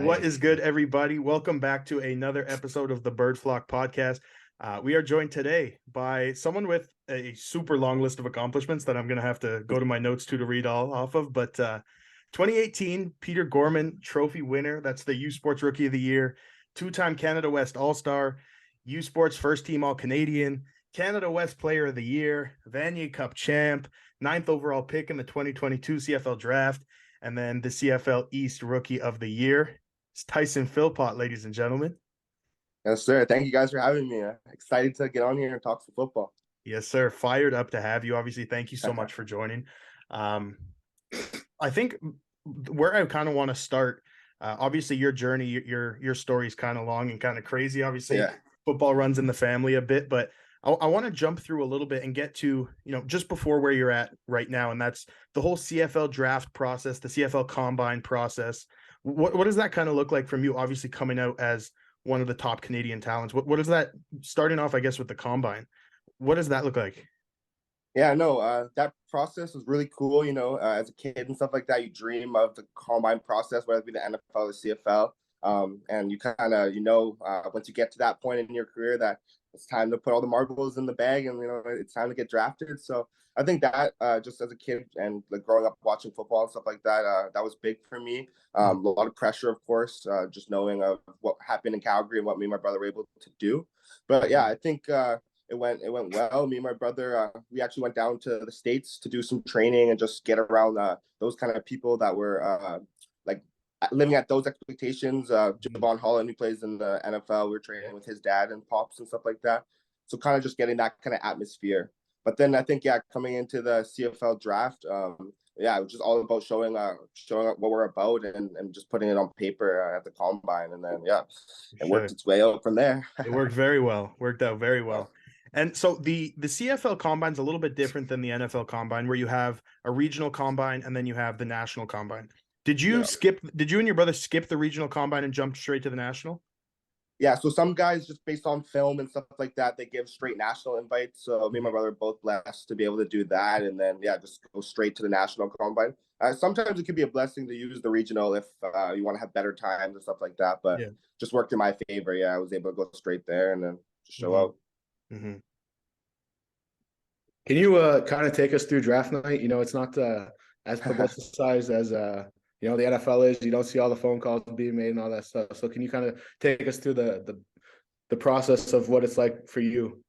What is good, everybody? Welcome back to another episode of the Bird Flock podcast. We are joined today by someone with a super long list of accomplishments that I'm going to have to go to my notes to read all off of. But 2018 Peter Gorman Trophy winner. That's the U Sports Rookie of the Year. Two-time Canada West All-Star. U Sports First Team All-Canadian. Canada West Player of the Year. Vanier Cup champ. 9th overall pick in the 2022 CFL Draft. And then the CFL East Rookie of the Year. It's Tyson Philpot, ladies and gentlemen. Yes, sir. Thank you guys for having me. Excited to get on here and talk some football. Yes, sir. Fired up to have you. Obviously, thank you so much for joining. I think where I kind of want to start, obviously your journey, your story is kind of long and kind of crazy. Obviously, football runs in the family a bit, but I want to jump through a little bit and get to, just before where you're at right now. And that's the whole CFL draft process, the CFL combine process. What does that kind of look like from you, obviously coming out as one of the top Canadian talents? What is that, starting off, I guess, with the combine? What does that look like? Yeah, no, that process was really cool. As a kid and stuff like that, you dream of the combine process, whether it be the NFL or CFL. And you kind of, once you get to that point in your career that it's time to put all the marbles in the bag and, it's time to get drafted. So I think that just as a kid and like growing up watching football and stuff like that, that was big for me. A lot of pressure, of course, just knowing of what happened in Calgary and what me and my brother were able to do. But yeah, I think it went well. Me and my brother, we actually went down to the States to do some training and just get around those kind of people that were like living at those expectations. Javon Holland, who plays in the NFL, we were training with his dad and pops and stuff like that. So kind of just getting that kind of atmosphere. But then I think, coming into the CFL draft, it was just all about showing what we're about and just putting it on paper at the combine. And then, worked its way out from there. It worked very well. Worked out very well. And so the CFL combine is a little bit different than the NFL combine, where you have a regional combine and then you have the national combine. Did you and your brother skip the regional combine and jump straight to the national? Yeah, so some guys, just based on film and stuff like that, they give straight national invites. So me and my brother are both blessed to be able to do that. And then, just go straight to the national combine. Sometimes it could be a blessing to use the regional if you want to have better times and stuff like that. But just worked in my favor. Yeah, I was able to go straight there and then just show out. Mm-hmm. Can you kind of take us through draft night? It's not as publicized as the NFL is. You don't see all the phone calls being made and all that stuff. So can you kind of take us through the process of what it's like for you?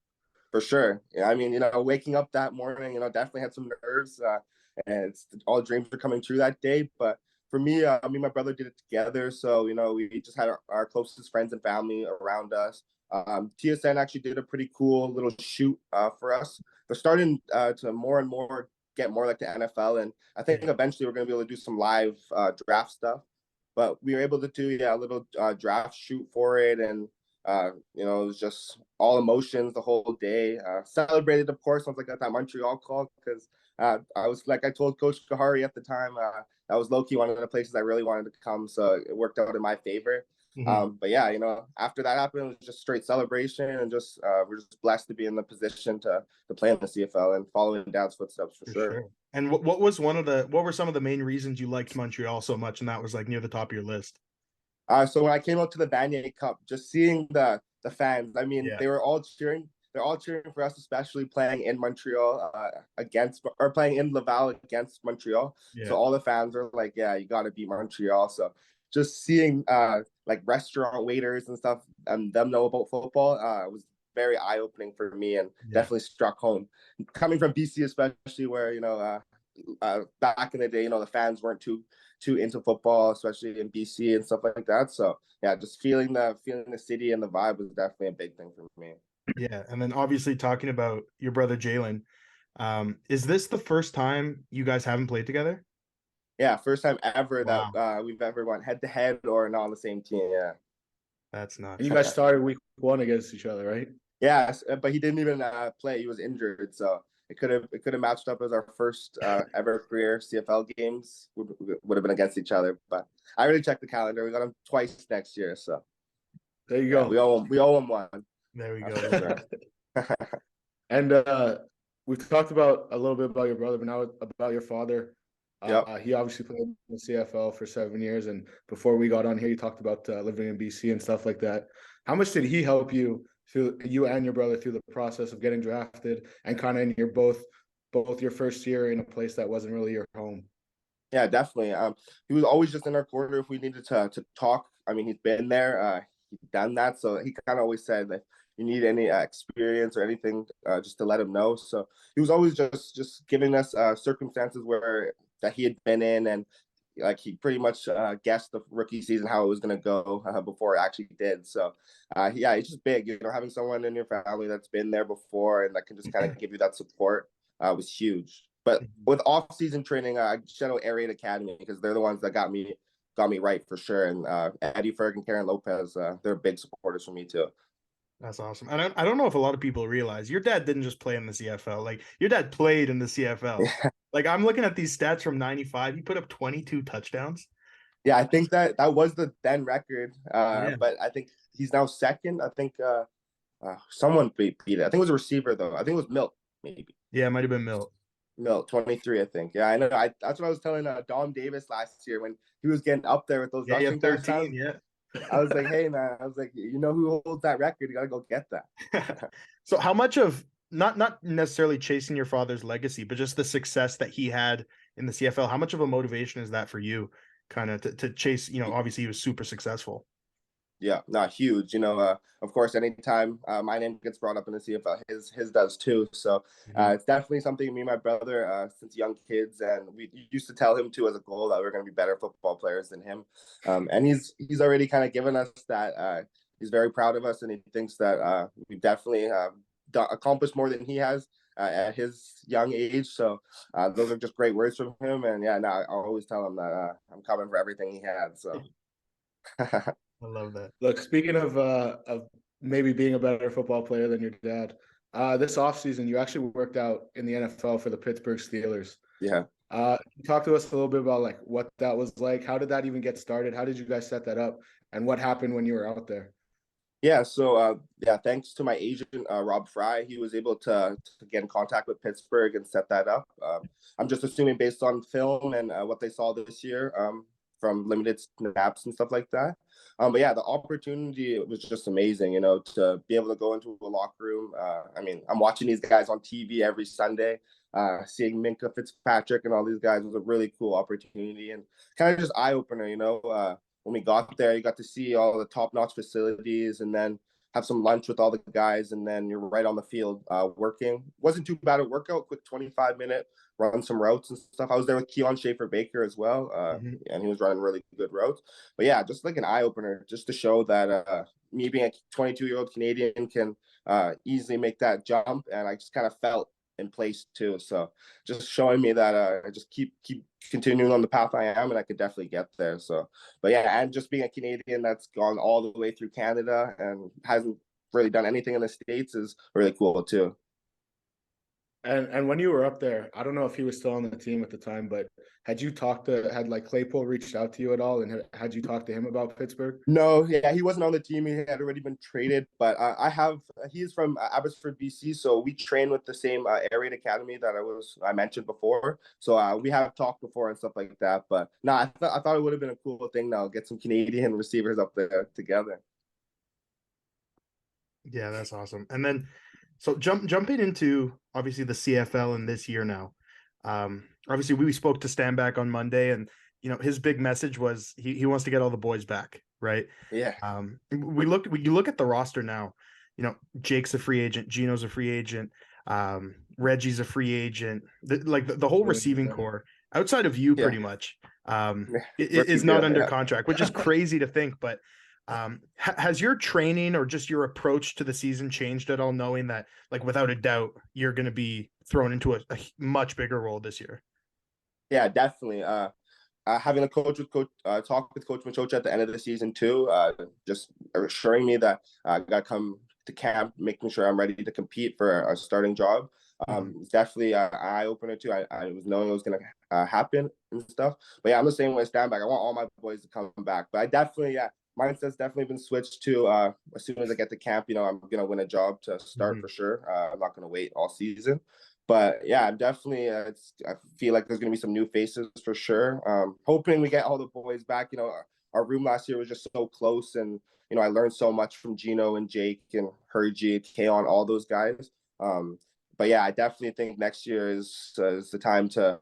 For sure. Yeah, I mean, waking up that morning, definitely had some nerves. And all dreams were coming true that day. But for me, me and my brother did it together. So, we just had our closest friends and family around us. TSN actually did a pretty cool little shoot for us. They're starting to more and more get more like the NFL, and I think eventually we're going to be able to do some live draft stuff. But we were able to do a little draft shoot for it, and it was just all emotions the whole day. Celebrated, of course, once I got that Montreal call, because I was, like I told Coach Kahari at the time, that was low-key one of the places I really wanted to come, so it worked out in my favor. But after that happened, it was just straight celebration, and just we're just blessed to be in the position to play in the CFL and following Dad's footsteps for sure. And what were some of the main reasons you liked Montreal so much, and that was like near the top of your list? So when I came out to the Vanier Cup, just seeing the fans, I mean, they were all cheering. They're all cheering for us, especially playing in Montreal playing in Laval against Montreal. So all the fans are like, you got to beat Montreal. So just seeing like restaurant waiters and stuff and them know about football was very eye-opening for me, and definitely struck home. Coming from BC, especially, where back in the day, the fans weren't too into football, especially in BC and stuff like that. So just feeling the city and the vibe was definitely a big thing for me. Yeah, and then obviously talking about your brother Jalen, is this the first time you guys haven't played together? Yeah, first time ever that we've ever gone head-to-head or not on the same team. Yeah, that's nuts. And you guys started week 1 against each other, right? Yeah, but he didn't even play. He was injured, so it could have matched up as our first ever career CFL games. Would have been against each other. But I already checked the calendar. We got him twice next year, so there you go. We owe him one. There we go. And we've talked about a little bit about your brother, but now about your father. Yep. He obviously played in the CFL for 7 years, and before we got on here, you talked about living in BC and stuff like that. How much did he help you you and your brother through the process of getting drafted and kind of in your both your first year in a place that wasn't really your home? Yeah, definitely. He was always just in our corner if we needed to talk. I mean, he's been there, he's done that, so he kind of always said that you need any experience or anything, just to let him know. So he was always just giving us circumstances where that he had been in, and like he pretty much guessed the rookie season how it was going to go before it actually did. So yeah, it's just big, having someone in your family that's been there before and that can just kind of give you that support was huge. But with off-season training, I shout out Air Raid Academy because they're the ones that got me right for sure. And Eddie Ferg and Karen Lopez, they're big supporters for me too. That's awesome. I don't know if a lot of people realize your dad didn't just play in the CFL. Like your dad played in the CFL. Like I'm looking at these stats from 95. He put up 22 touchdowns. Yeah, I think that was the then record. Yeah. But I think he's now second. I think someone beat it. I think it was a receiver though. I think it was Milt, maybe. Yeah, it might have been Milt. Milt, 23, I think. Yeah, I know. That's what I was telling Dom Davis last year when he was getting up there with those Yeah, rushing 13, touchdowns. yeah. I was like, hey man, I was like, you know who holds that record? You gotta go get that. So how much of not necessarily chasing your father's legacy, but just the success that he had in the CFL, how much of a motivation is that for you kind of to chase, obviously he was super successful. Yeah, not huge. Of course, anytime my name gets brought up in the CFL, his does too. So it's definitely something me and my brother since young kids, and we used to tell him too as a goal that we're going to be better football players than him. And he's already kind of given us that. He's very proud of us, and he thinks that we've definitely accomplished more than he has at his young age. So those are just great words from him. And yeah, I always tell him that I'm coming for everything he had. So. I love that. Look, speaking of maybe being a better football player than your dad, this offseason you actually worked out in the NFL for the Pittsburgh Steelers. Yeah. Talk to us a little bit about like what that was like. How did that even get started? How did you guys set that up? And what happened when you were out there? Yeah, so thanks to my agent Rob Fry, he was able to get in contact with Pittsburgh and set that up. I'm just assuming based on film and what they saw this year from limited snaps and stuff like that. But yeah, the opportunity was just amazing, to be able to go into a locker room. I mean, I'm watching these guys on TV every Sunday. Seeing Minka Fitzpatrick and all these guys was a really cool opportunity and kind of just eye opener, when we got there, you got to see all the top-notch facilities and then have some lunch with all the guys, and then you're right on the field working. Wasn't too bad a workout, quick 25-minute, run some routes and stuff. I was there with Keon Schaefer-Baker as well, and he was running really good routes. But yeah, just like an eye-opener, just to show that me being a 22-year-old Canadian can easily make that jump, and I just kind of felt in place too. So just showing me that I just keep continuing on the path I am, and I could definitely get there. So, but yeah, and just being a Canadian that's gone all the way through Canada and hasn't really done anything in the States is really cool too. And when you were up there, I don't know if he was still on the team at the time, but had like Claypool reached out to you at all, and had you talked to him about Pittsburgh? No, yeah, he wasn't on the team. He had already been traded, but he's from Abbotsford, BC, so we train with the same Air Raid Academy that I mentioned before. So we have talked before and stuff like that. But no, I thought it would have been a cool thing now, get some Canadian receivers up there together. Yeah, that's awesome. And then, so jumping into obviously the CFL in this year now. Obviously we spoke to Stanback on Monday, and his big message was he wants to get all the boys back, right? Yeah. You look at the roster now. Jake's a free agent, Gino's a free agent, Reggie's a free agent. The whole receiving core outside of you, pretty much, is not under contract, which is crazy to think, but. Has your training or just your approach to the season changed at all, knowing that, like, without a doubt, you're going to be thrown into a much bigger role this year? Yeah, definitely. Having a talk with Coach Machocha at the end of the season too, just assuring me that I got to come to camp, making sure I'm ready to compete for a starting job. It's definitely an eye opener too. I was knowing it was going to happen and stuff. But yeah, I'm the same way. Stand back. I want all my boys to come back. But I definitely, mindset's definitely been switched to as soon as I get to camp, I'm going to win a job to start for sure. I'm not going to wait all season. But yeah, I'm definitely. I feel like there's gonna be some new faces for sure. Hoping we get all the boys back. Our room last year was just so close, and I learned so much from Gino and Jake and Hergy, Kaon, all those guys. But yeah, I definitely think next year is the time to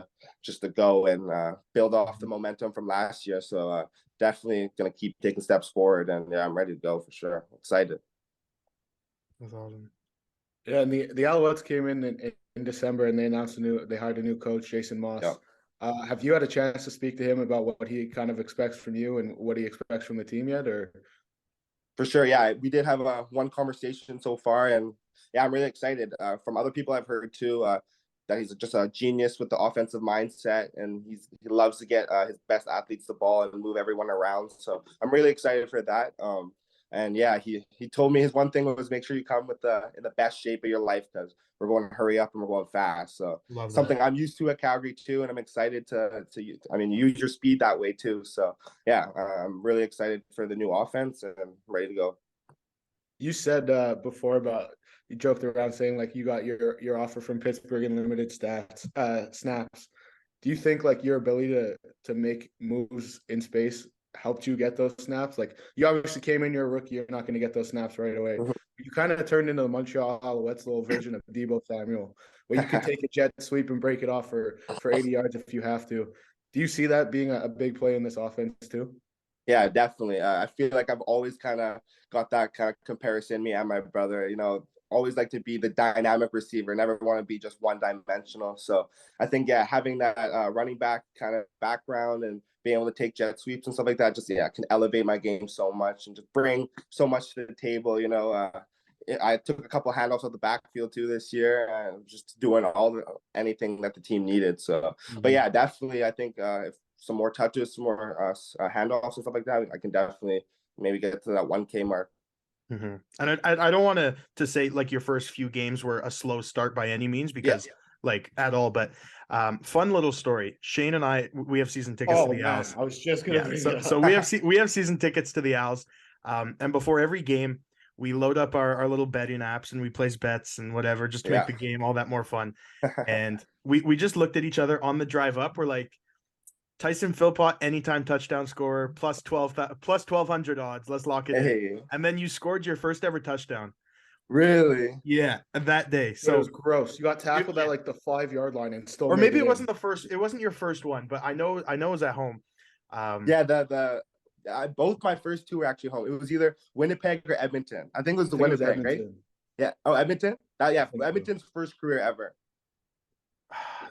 go and build off the momentum from last year. So definitely gonna keep taking steps forward, and yeah, I'm ready to go for sure. Excited. That's awesome. Yeah, and the Alouettes came in December, and they hired a new coach, Jason Moss. Yeah. Have you had a chance to speak to him about what he kind of expects from you and what he expects from the team yet? Or For sure, yeah, we did have one conversation so far, and yeah, I'm really excited. From other people I've heard too, that he's just a genius with the offensive mindset, and he loves to get his best athletes the ball and move everyone around. So I'm really excited for that. And yeah, he told me his one thing was make sure you come with in the best shape of your life, because we're going to hurry up and we're going fast. So Love something that. I'm used to at Calgary too, and I'm excited to use your speed that way too. So yeah, I'm really excited for the new offense and I'm ready to go. you said before about you joked around saying like you got your offer from Pittsburgh in limited snaps. Do you think like your ability to make moves in space helped you get those snaps? Like you obviously came in, you're a rookie, you're not going to get those snaps right away. Mhm. You kind of turned into the Montreal Alouettes little version of Debo Samuel, where you could take a jet sweep and break it off for 80 yards if you have to. Do you see that being a big play in this offense too? Yeah, definitely. I feel like I've always kind of got that kind of comparison, me and my brother, always like to be the dynamic receiver, never want to be just one dimensional. So I think, yeah, having that running back kind of background and being able to take jet sweeps and stuff like that, just, yeah, can elevate my game so much and just bring so much to the table. I took a couple handoffs of the backfield too this year, and just doing anything that the team needed. So, but yeah, definitely, I think if some more touches, some more handoffs and stuff like that, I can definitely maybe get to that 1K mark. Mm-hmm. And I don't want to say like your first few games were a slow start by any means, because like at all, but fun little story. Shane and I, we have season tickets to the Owls. I was just gonna bring it up. So we have season tickets to the Owls. And before every game, we load up our little betting apps and we place bets and whatever, just to make the game all that more fun. And we just looked at each other on the drive up. We're like, Tyson Philpot, anytime touchdown scorer, plus 1,200 odds. Let's lock it in. And then you scored your first ever touchdown. Really? Yeah, that day. So it was gross. You got tackled at like the 5-yard line and still. Or maybe it wasn't the first. It wasn't your first one, but I know it was at home. Yeah, both my first two were actually home. It was either Winnipeg or Edmonton. I think it was Winnipeg, right? Yeah. Oh, Edmonton. Edmonton's first career ever.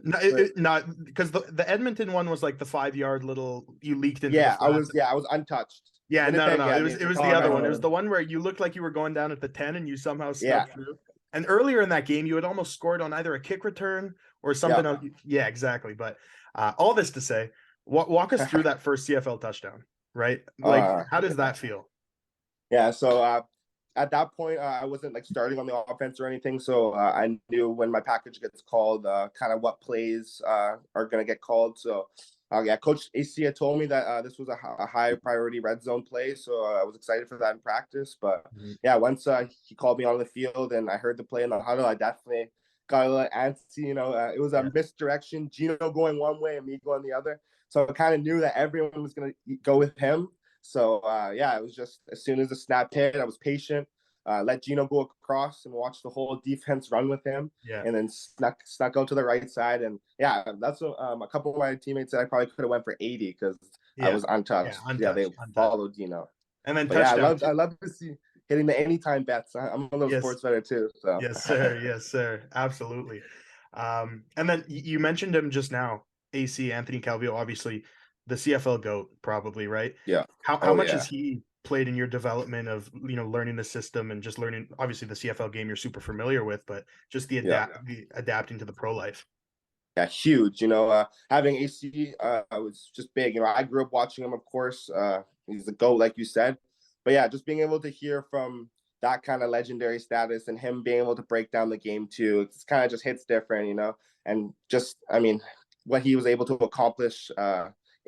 Not because the Edmonton one was like the 5-yard little you leaked into. Yeah, I was untouched. Yeah, Winnipeg, no. It was the other one. It was the one where you looked like you were going down at the 10 and you somehow snuck through. And earlier in that game, you had almost scored on either a kick return or something else. Yeah, exactly. But all this to say, walk us through that first CFL touchdown, right? Like, how does that feel? Yeah, so at that point, I wasn't like starting on the offense or anything. So I knew when my package gets called, kind of what plays are going to get called. So Coach AC had told me that this was a high priority red zone play. So I was excited for that in practice. But yeah, once he called me on the field and I heard the play in the huddle, I definitely got a little antsy. It was a misdirection, Gino going one way and me going the other. So I kind of knew that everyone was going to go with him. So it was just as soon as the snap hit, I was patient, let Gino go across and watch the whole defense run with him, and then snuck out to the right side. And that's a couple of my teammates said I probably could have went for 80 because I was untouched. They followed Gino. And then I love to see hitting the anytime bets. I'm a little sports bettor too. So yes, sir, absolutely. And then you mentioned him just now, AC Anthony Calvillo, obviously the CFL GOAT, probably, right? Yeah. How much has he played in your development of learning the system and just learning, obviously the CFL game you're super familiar with, but just the adapting to the pro life? Yeah, huge. Having AC was just big. I grew up watching him, of course. He's the GOAT, like you said. But yeah, just being able to hear from that kind of legendary status and him being able to break down the game too, it's kind of just hits different, and just, what he was able to accomplish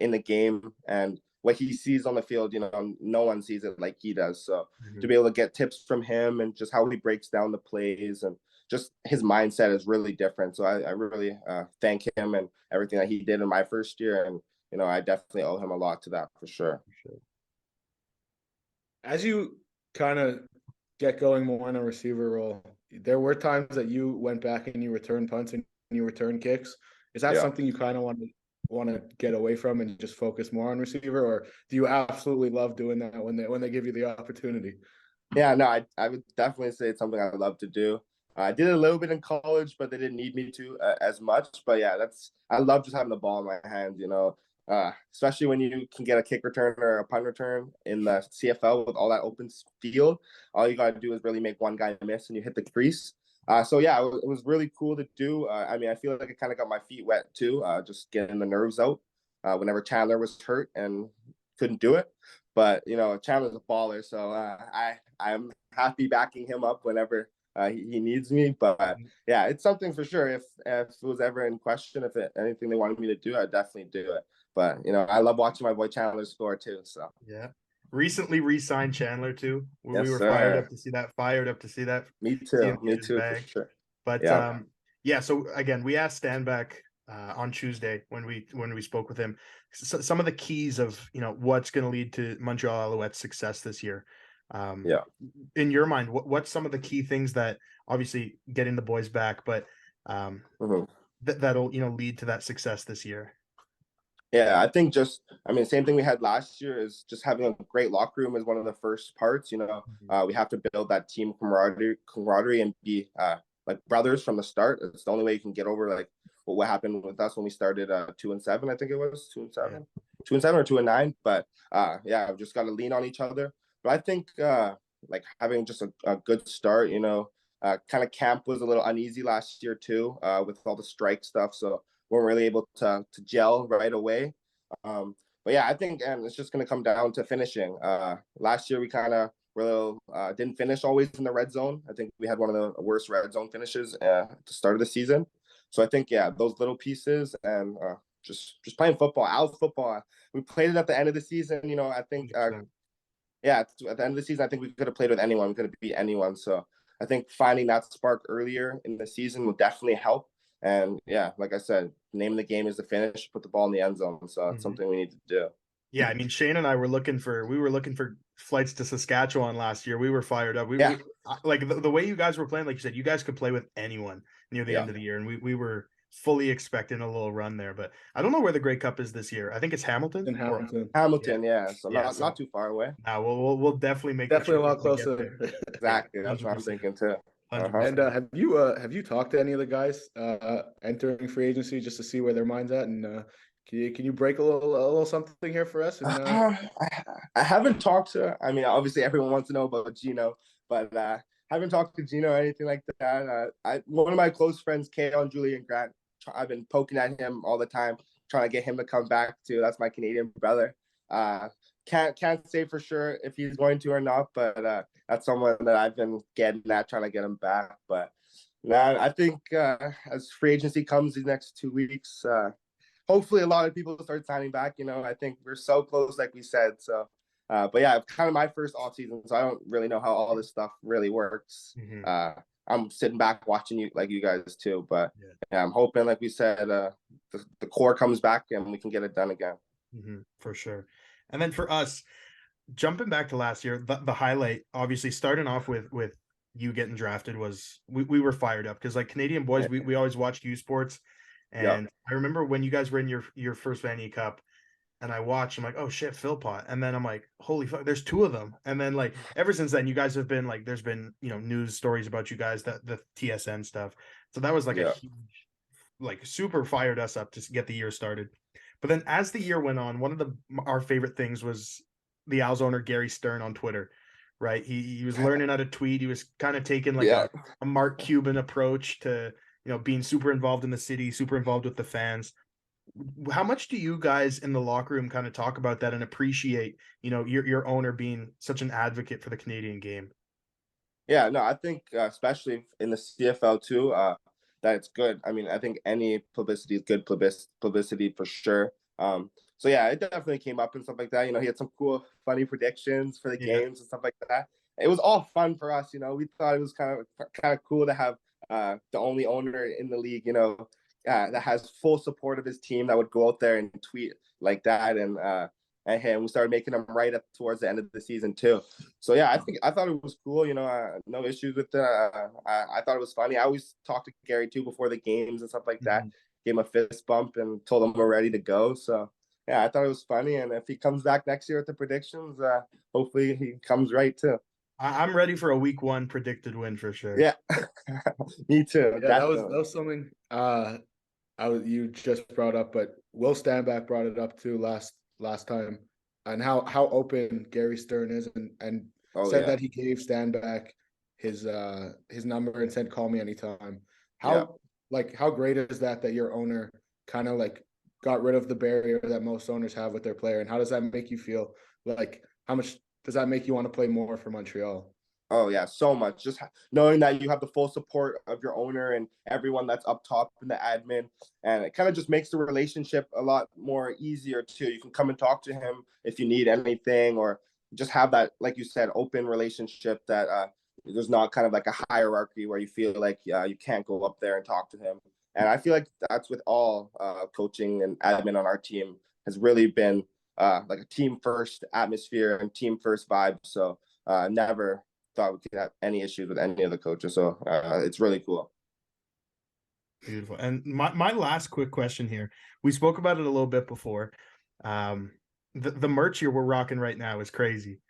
in the game and what he sees on the field, no one sees it like he does. So to be able to get tips from him and just how he breaks down the plays and just his mindset is really different. So I really thank him and everything that he did in my first year. And, I definitely owe him a lot to that for sure. As you kind of get going more in a receiver role, there were times that you went back and you returned punts and you returned kicks. Is that something you kind of want to get away from and just focus more on receiver, or do you absolutely love doing that when they give you the opportunity? Yeah, no, I would definitely say it's something I love to do. I did a little bit in college, but they didn't need me to as much. But yeah, I love just having the ball in my hands. Especially when you can get a kick return or a punt return in the CFL with all that open field. All you got to do is really make one guy miss and you hit the crease. So yeah, it was really cool to do. I mean, I feel like it kind of got my feet wet too, just getting the nerves out whenever Chandler was hurt and couldn't do it. But Chandler's a baller, so I'm happy backing him up whenever he needs me. But yeah, it's something for sure. If it was ever in question, anything they wanted me to do, I'd definitely do it. But I love watching my boy Chandler score too. So yeah, recently re-signed Chandler too. Yes, We were sir. fired up to see that. Fired up to see that. Me See too. him Me get his too, bag. for sure. But Yeah. yeah. So again, we asked Stanback on Tuesday when we spoke with him some of the keys of what's going to lead to Montreal Alouettes' success this year. Yeah. In your mind, what's some of the key things that obviously getting the boys back, but that'll lead to that success this year? Yeah, I think same thing we had last year is just having a great locker room is one of the first parts. We have to build that team camaraderie and be like brothers from the start. It's the only way you can get over like what happened with us when we started 2-7. I think it was 2-7, Yeah. 2-7 or 2-9. But yeah, we've just got to lean on each other. But I think like having just a good start. Kind of camp was a little uneasy last year too with all the strike stuff. So weren't really able to gel right away. But yeah, I think it's just going to come down to finishing. Last year we kind of didn't finish always in the red zone. I think we had one of the worst red zone finishes at the start of the season. So I think those little pieces and just playing football, out football. We played it at the end of the season. I think at the end of the season, I think we could have played with anyone. We could have beat anyone. So I think finding that spark earlier in the season will definitely help. And yeah, like I said, name of the game is to finish, put the ball in the end zone. So that's something we need to do. Yeah, I mean, Shayne and I were looking for flights to Saskatchewan last year. We were fired up. We like the way you guys were playing, like you said, you guys could play with anyone near the end of the year, and we were fully expecting a little run there. But I don't know where the Grey Cup is this year. I think it's Hamilton. In Hamilton. Hamilton, yeah. So not too far away. We'll definitely make a lot closer. Exactly, that's what I'm thinking too. And have you talked to any of the guys entering free agency just to see where their mind's at? And can you break a little something here for us? And, I haven't talked to. I mean, obviously everyone wants to know about Gino, but I haven't talked to Gino or anything like that. One of my close friends, Kale and Julian Grant, I've been poking at him all the time, trying to get him to come back too. That's my Canadian brother. Can't say for sure if he's going to or not, but that's someone that I've been getting at, trying to get him back. But I think as free agency comes these next 2 weeks, hopefully a lot of people start signing back. I think we're so close, like we said. So, but yeah, it's kind of my first off season, so I don't really know how all this stuff really works. I'm sitting back watching you guys too, but yeah, I'm hoping, like we said, the core comes back and we can get it done again. For sure. And then for us, jumping back to last year, the highlight, obviously starting off with you getting drafted was we were fired up because like Canadian boys, we always watched U Sports. And I remember when you guys were in your first Vanier Cup and I watched, I'm like, oh shit, Philpot. And then I'm like, holy fuck, there's two of them. And then like ever since then, you guys have been like, there's been, news stories about you guys, the TSN stuff. So that was like a huge, like super fired us up to get the year started. But then as the year went on, one of our favorite things was the Owls owner, Gary Stern, on Twitter, right? He was learning how to tweet. He was kind of taking like a Mark Cuban approach to, being super involved in the city, super involved with the fans. How much do you guys in the locker room kind of talk about that and appreciate, your owner being such an advocate for the Canadian game? Yeah, no, I think especially in the CFL too, that it's good. I mean, I think any publicity is good publicity for sure. So yeah, it definitely came up and stuff like that. He had some cool, funny predictions for the games and stuff like that. It was all fun for us. We thought it was kind of cool to have the only owner in the league, that has full support of his team, that would go out there and tweet like that. And we started making them right up towards the end of the season too. So yeah, I thought it was cool. No issues with it. I thought it was funny. I always talked to Gary too before the games and stuff like that. Gave him a fist bump and told him we're ready to go. So yeah, I thought it was funny. And if he comes back next year with the predictions, hopefully he comes right too. I'm ready for a week 1 predicted win for sure. Yeah, me too. Yeah, that was something you just brought up, but Will Stanback brought it up too last time, and how open Gary Stern is, and said that he gave Stanback his number and said call me anytime. How great is that your owner kind of like got rid of the barrier that most owners have with their player, and how does that make you feel? Like, how much does that make you want to play more for Montreal? Oh yeah, so much. Just knowing that you have the full support of your owner and everyone that's up top in the admin, and it kind of just makes the relationship a lot more easier too. You can come and talk to him if you need anything, or just have that, like you said, open relationship that there's not kind of like a hierarchy where you feel like you can't go up there and talk to him. And I feel like that's with all coaching and admin on our team has really been like a team first atmosphere and team first vibe. So never thought we could have any issues with any of the coaches. So it's really cool. Beautiful. And my last quick question here, we spoke about it a little bit before. The merch we're rocking right now is crazy.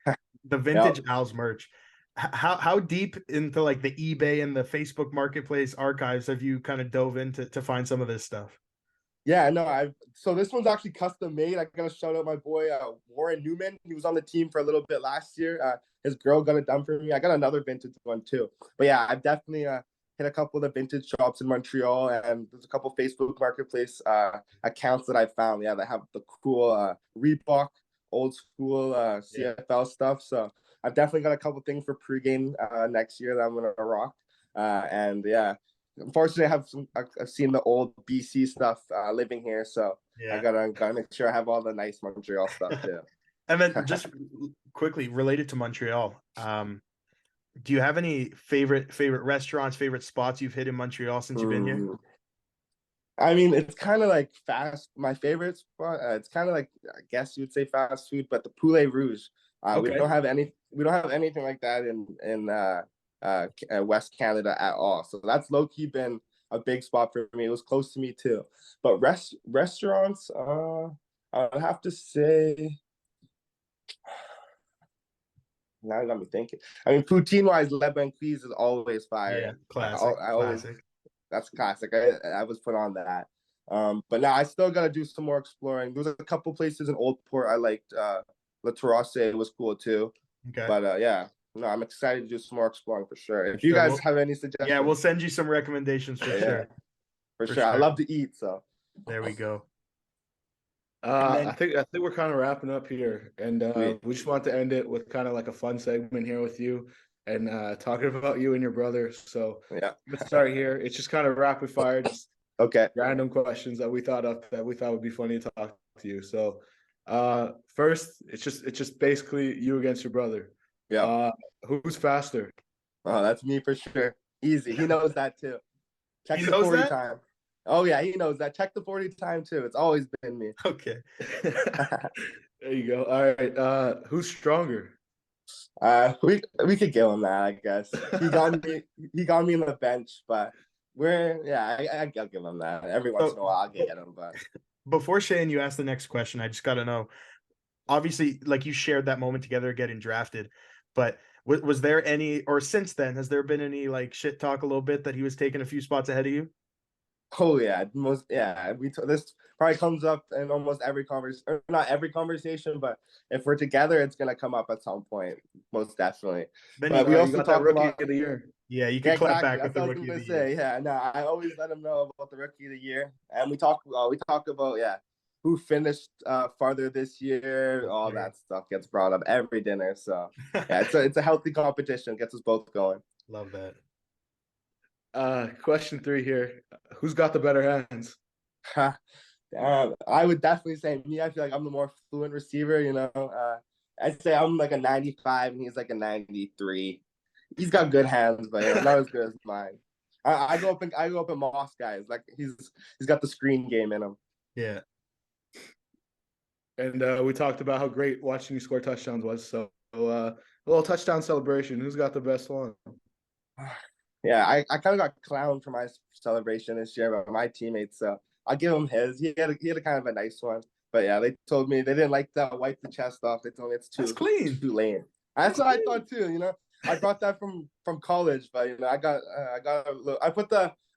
The vintage Al's merch. How deep into like the eBay and the Facebook marketplace archives have you kind of dove into to find some of this stuff? Yeah, no, so this one's actually custom made. I gotta shout out my boy Warren Newman. He was on the team for a little bit last year. His girl got it done for me. I got another vintage one too. But yeah, I've definitely hit a couple of the vintage shops in Montreal, and there's a couple Facebook marketplace accounts that I found. Yeah, that have the cool Reebok old school CFL stuff. So I've definitely got a couple things for pregame next year that I'm gonna rock. And yeah. Unfortunately, I've seen the old BC stuff living here, so I gotta make sure I have all the nice Montreal stuff too. And then just quickly related to Montreal, do you have any favorite restaurants, favorite spots you've hit in Montreal since you've been here? I mean, it's kind of like my favorite spot. It's kind of like, I guess you would say fast food, but the Poulet Rouge. We don't have anything like that in West Canada at all. So that's low key been a big spot for me. It was close to me too. But restaurants, I would have to say, now you got me thinking. I mean, poutine wise, Le Banquise is always fire. Yeah, classic. Classic. That's classic. I was put on that. But now I still gotta do some more exploring. There was a couple places in Old Port I liked. La Terrasse was cool too. Okay. But yeah. No, I'm excited to do some more exploring for sure. If you guys have any suggestions, yeah, we'll send you some recommendations for sure. For sure. I love to eat, so there we go. I think we're kind of wrapping up here, and we just want to end it with kind of like a fun segment here with you and talking about you and your brother. So yeah, let's start here. It's just kind of rapid fire, just random questions that we thought would be funny to talk to you. So first, it's just basically you against your brother. Yeah. Who's faster? Oh, that's me for sure. Easy. He knows that too. Check the 40 time. Oh yeah, he knows that. Check the 40 time too. It's always been me. Okay. There you go. All right. Who's stronger? We could give him that, I guess. He got me in the bench, but I'll give him that. Every once in a while I'll get him, but before Shane, you ask the next question, I just gotta know. Obviously, like you shared that moment together getting drafted, but was there any, or since then, has there been any like shit talk a little bit that he was taking a few spots ahead of you? Oh yeah, this probably comes up in almost every conversation. Not every conversation, but if we're together, it's gonna come up at some point, most definitely. Then but we also talk rookie about of the year. Yeah, you can clap back with the rookie of the year. Yeah, no, I always let him know about the rookie of the year, and we talk about who finished farther this year. All that stuff gets brought up every dinner. So yeah, it's a healthy competition. Gets us both going. Love that. Question 3 here. Who's got the better hands? I would definitely say me. I feel like I'm the more fluent receiver, I'd say I'm like a 95 and he's like a 93. He's got good hands, but not as good as mine. I go up and Moss guys. Like he's got the screen game in him. Yeah. And we talked about how great watching you score touchdowns was. So a little touchdown celebration. Who's got the best one? Yeah, I kind of got clowned for my celebration this year by my teammates. So I'll give him his. He had a kind of a nice one. But yeah, they told me they didn't like that wipe the chest off. They told me it's That's clean. too lame. That's what I thought too. You know, I brought that from college, but you know, I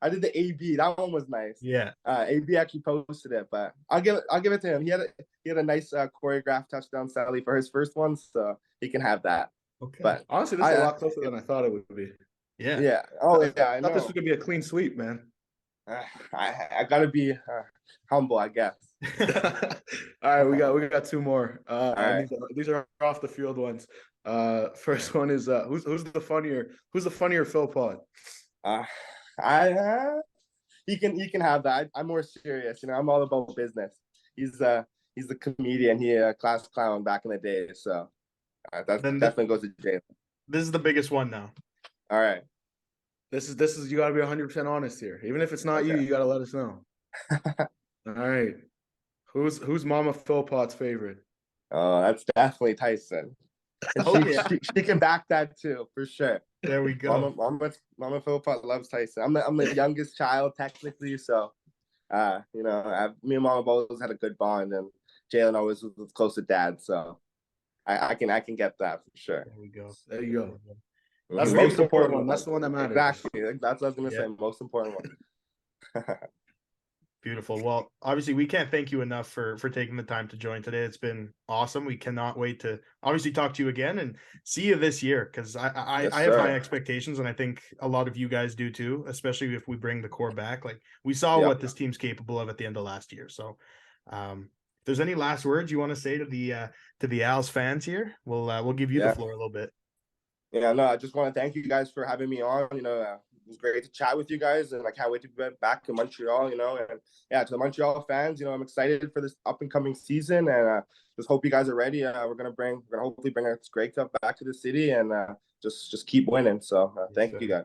did the AB. That one was nice. Yeah. AB actually posted it, but I'll give it to him. He had a nice choreographed touchdown Sally for his first one, so he can have that. Okay. But honestly, this is a lot closer than I thought it would be. Yeah. Yeah. Oh yeah. I thought this was gonna be a clean sweep, man. I gotta be humble, I guess. All right, we got two more. right. These are off the field ones. First one is who's the funnier Philpot? He can have that. I'm more serious, you know. I'm all about business. He's the comedian. He a class clown back in the day, so that definitely goes to jail. This is the biggest one now. All right. This is you got to be 100% honest here. Even if it's not you got to let us know. All right. Who's Mama Philpot's favorite? Oh, that's definitely Tyson. She can back that too, for sure. There we go. Mama Philpot loves Tyson. I'm the youngest child technically, so you know, me and Mama both had a good bond, and Jalen always was close to Dad, so I can get that for sure. There we go. There you go. Mm-hmm. That's the most important one. That's the one that matters. Exactly. That's what I was gonna say. Most important one. Beautiful. Well, obviously, we can't thank you enough for taking the time to join today. It's been awesome. We cannot wait to obviously talk to you again and see you this year, because I have high expectations, and I think a lot of you guys do too, especially if we bring the core back. Like we saw what this team's capable of at the end of last year. So if there's any last words you want to say to the Als fans here, we'll give you the floor a little bit. Yeah, no, I just want to thank you guys for having me on. You know, it was great to chat with you guys, and I can't wait to be back in Montreal. You know, and yeah, to the Montreal fans, you know, I'm excited for this up and coming season, and just hope you guys are ready. We're gonna hopefully bring our Grey Cup back to the city, and just keep winning. So thank you guys.